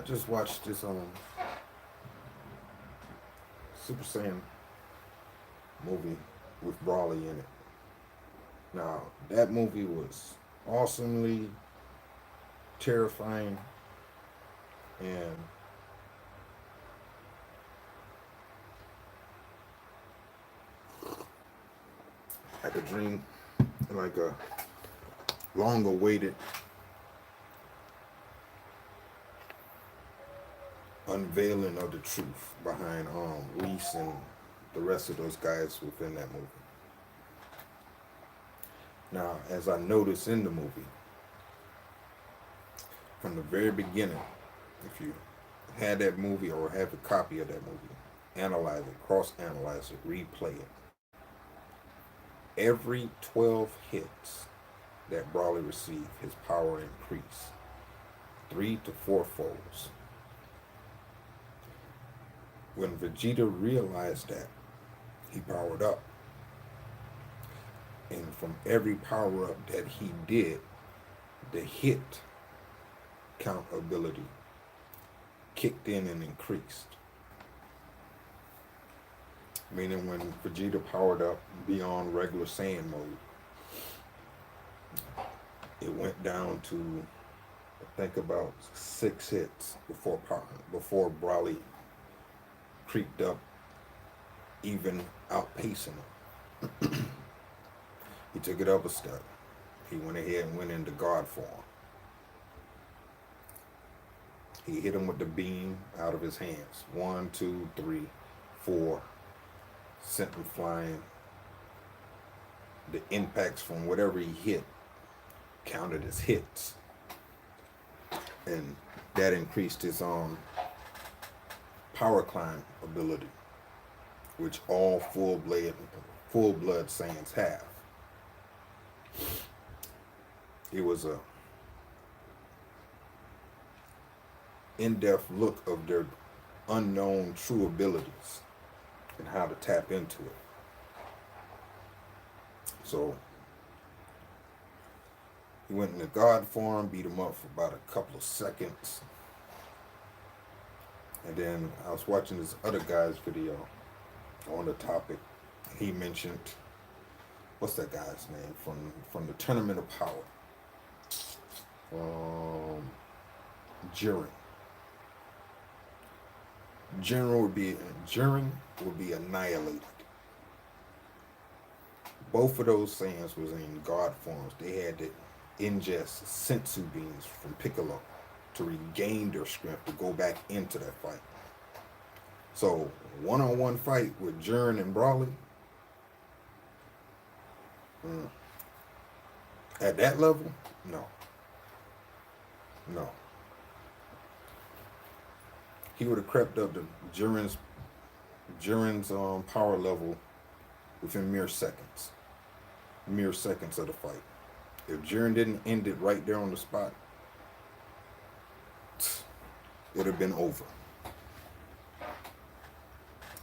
just watched this Super Saiyan movie with Brawley in it. Now that movie was awesomely terrifying, and like a dream, like a long-awaited unveiling of the truth behind Reese and the rest of those guys within that movie. Now, as I noticed in the movie, from the very beginning, if you had that movie or have a copy of that movie, analyze it, cross-analyze it, replay it. Every 12 hits that Brawley received, his power increased 3 to 4 folds. When Vegeta realized that, he powered up. And from every power up that he did, the hit count ability kicked in and increased. Meaning when Vegeta powered up beyond regular Saiyan mode, it went down to I think about 6 hits before Brawley creeped up, even outpacing him. He took it up a step. He went ahead and went into God form. He hit him with the beam out of his hands. 1, 2, 3, 4. Sent him flying. The impacts from whatever he hit counted as hits. And that increased his power climb ability, which all full blood Saiyans have. It was a in-depth look of their unknown true abilities and how to tap into it. So he went into God form, beat him up for about a couple of seconds. And then I was watching this other guy's video on the topic. He mentioned, what's that guy's name from the Tournament of Power? Jiren. Jiren would be annihilated. Both of those Saiyans was in God forms. They had to ingest sensu beans from Piccolo to regain their strength to go back into that fight. So one-on-one fight with Jiren and Brawley, at that level, no. He would have crept up to Jiren's power level within mere seconds of the fight. If Jiren didn't end it right there on the spot, it'd have been over.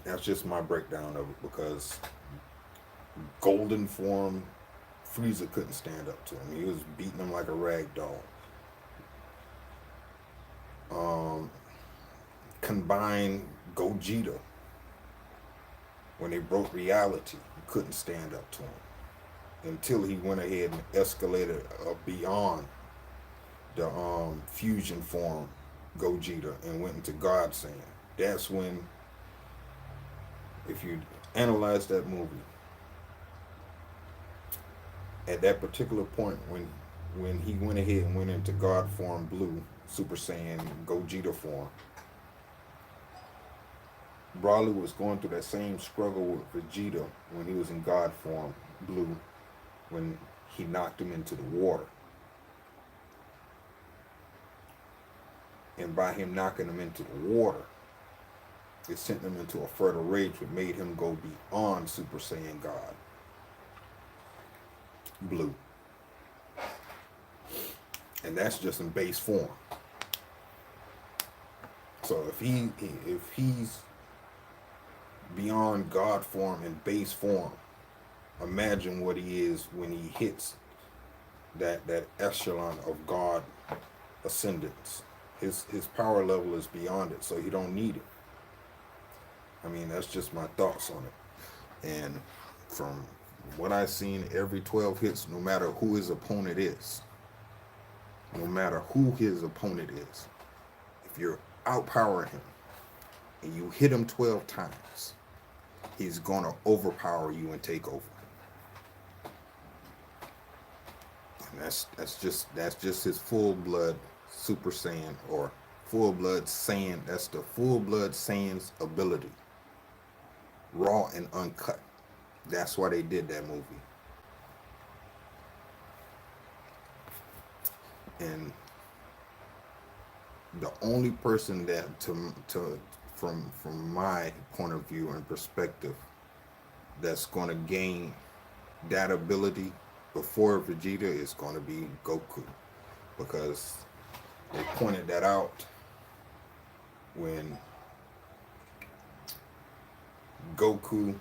That's just my breakdown of it, because golden form, Frieza couldn't stand up to him. He was beating him like a rag doll. Combined Gogeta, when they broke reality, he couldn't stand up to him until he went ahead and escalated beyond the fusion form Gogeta and went into God Saiyan. That's when, if you analyze that movie, at that particular point when he went ahead and went into God form Blue, Super Saiyan Gogeta form, Brawley was going through that same struggle with Vegeta when he was in God form Blue, when he knocked him into the water. And by him knocking him into the water, it sent him into a further rage, which made him go beyond Super Saiyan God Blue. And that's just in base form. So if he's beyond God form and base form, imagine what he is when he hits that echelon of God ascendance, His power level is beyond it, so he don't need it. I mean, that's just my thoughts on it. And from what I've seen, every 12 hits, no matter who his opponent is, no matter who his opponent is, if you're outpowering him and you hit him 12 times, he's gonna overpower you and take over. And that's just his full blood Super Saiyan, or full blood Saiyan. That's the full blood Saiyan's ability, raw and uncut. That's why they did that movie. And the only person that to from my point of view and perspective that's going to gain that ability before Vegeta is going to be Goku, because they pointed that out when Goku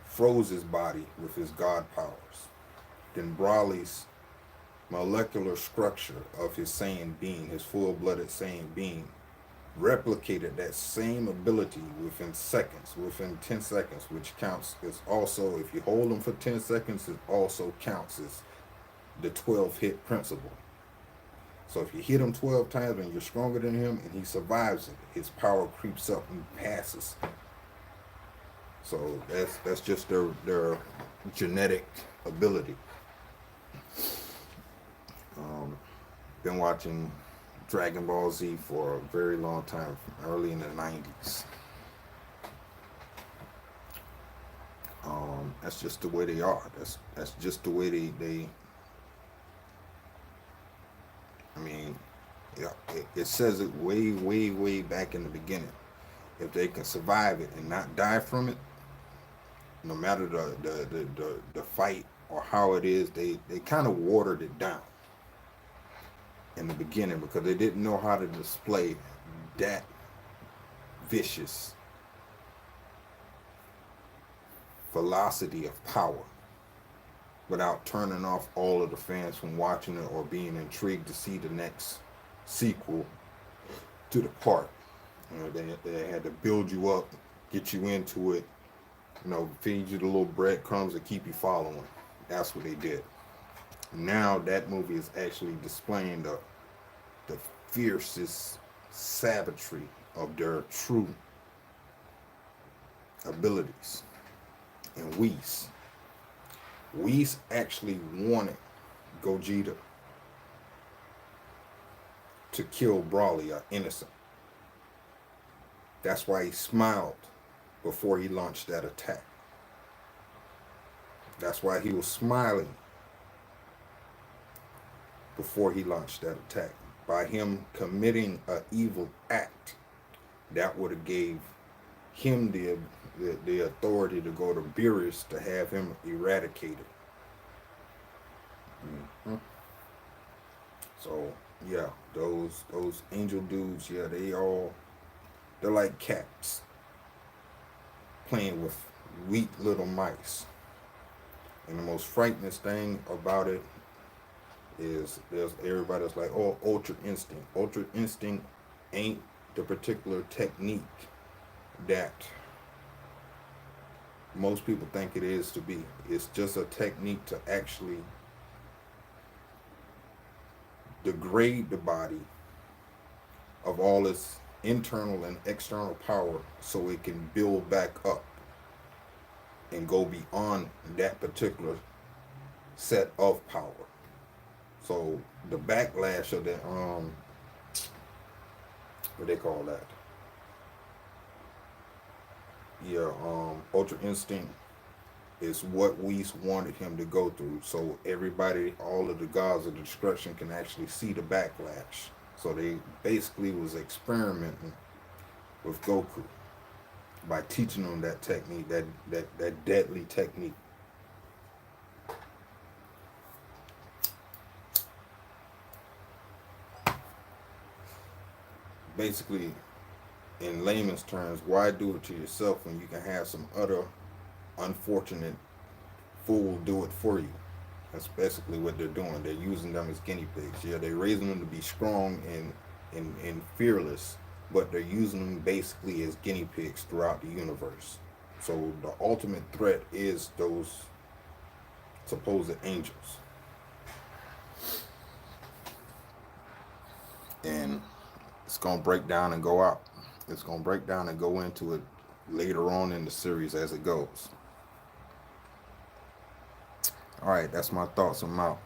froze his body with his god powers. Then Broly's molecular structure of his Saiyan being, his full-blooded Saiyan being, replicated that same ability within seconds, within 10 seconds, which counts as also, if you hold them for 10 seconds, it also counts as the 12 hit principle. So if you hit him 12 times and you're stronger than him and he survives it, his power creeps up and passes. So that's just their genetic ability. Been watching Dragon Ball Z for a very long time, from early in the 90s. That's just the way they are. That's just the way they I mean, yeah, it says it way back in the beginning. If they can survive it and not die from it, no matter the fight or how it is, they kind of watered it down in the beginning because they didn't know how to display that vicious velocity of power without turning off all of the fans from watching it or being intrigued to see the next sequel to the part. You know, they had to build you up, get you into it, you know, feed you the little breadcrumbs and keep you following. That's what they did. Now that movie is actually displaying the fiercest savagery of their true abilities. And Whis actually wanted Gogeta to kill Broly, innocent. That's why he smiled before he launched that attack. That's why he was smiling before he launched that attack. By him committing an evil act, that would have gave him the authority to go to Beerus to have him eradicated. Mm-hmm. So yeah, those angel dudes, yeah, they're like cats playing with weak little mice. And the most frightening thing about it is there's everybody that's like, oh, Ultra Instinct. Ultra Instinct ain't the particular technique that most people think it is to be. It's just a technique to actually degrade the body of all its internal and external power so it can build back up and go beyond that particular set of power. So the backlash of that, what they call that? Yeah, Ultra Instinct is what Whis wanted him to go through. So everybody, all of the gods of destruction can actually see the backlash. So they basically was experimenting with Goku by teaching him that technique, that deadly technique. Basically, in layman's terms, why do it to yourself when you can have some other unfortunate fool do it for you? That's basically what they're doing. They're using them as guinea pigs. Yeah, they're raising them to be strong and fearless, but they're using them basically as guinea pigs throughout the universe. So the ultimate threat is those supposed angels. And it's gonna break down and go out. It's gonna break down and go into it later on in the series as it goes. All right, that's my thoughts. I'm out.